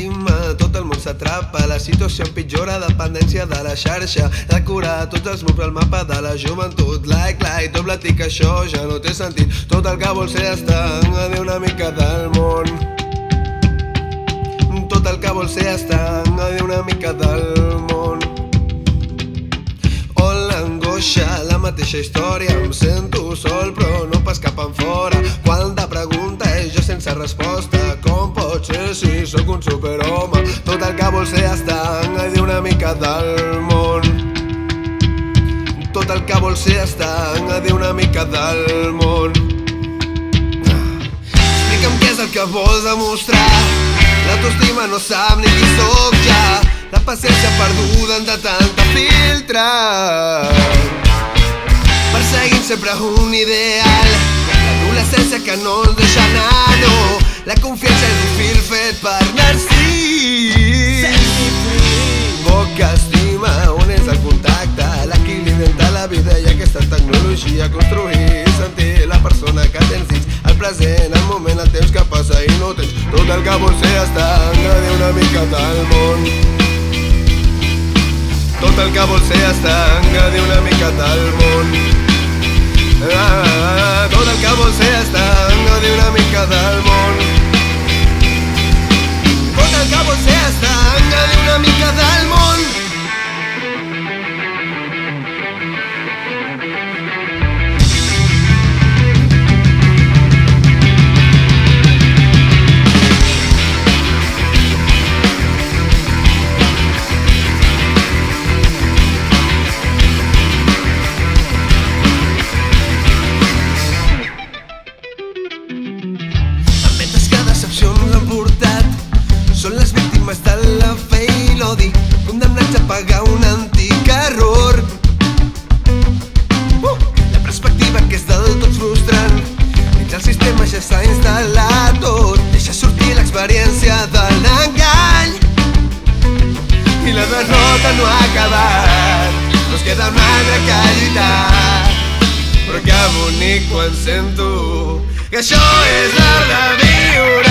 s'estima, tot el món s'atrapa, la situació empitjora, dependència de la xarxa, de curar tots els murs al mapa de la joventut. Like, doble tic, això ja no té sentit. Tot el que vol ser estar a dir una mica del món. Tot el que vol ser estar a dir una mica del món. On l'angoixa, la mateixa història, em sento sol però no pas cap enfora. Quan de pregunta és jo sense resposta, com pot ser si sóc un superhome? Tot el que vol ser estar a dir una mica del món. Tot el que vol ser estar a dir una mica del món. Explica'm què és el que vols demostrar. L'autoestima no sap ni qui sóc ja. La paciència perduda de tanta filtre, perseguint sempre un ideal. L'adolescència que no ens deixa anar, no. La confiança és un fil fet per narcís. Boca estima, on és el contacte, l'equilibri entre la vida i aquesta tecnologia. Construir, sentir la persona que tens dins, el present, el moment, el temps que passa i no tens. Tot el que vols ser estar a dir una mica del món. Tot el que vol ser estar a dir una mica del món. Tot el que vol ser estar a dir una mica del món. Tot el que vol ser estar a dir una mica del món. Són les víctimes de la fe i l'odi, condemnats a pagar un antic error. La perspectiva que és del tot frustrant, dins el sistema ja s'ha instal·lat tot. Deixa sortir l'experiència de l'engany i la derrota no ha acabat. No es queda un altre que lluitar, però que bonic quan sento que això és l'art de viure.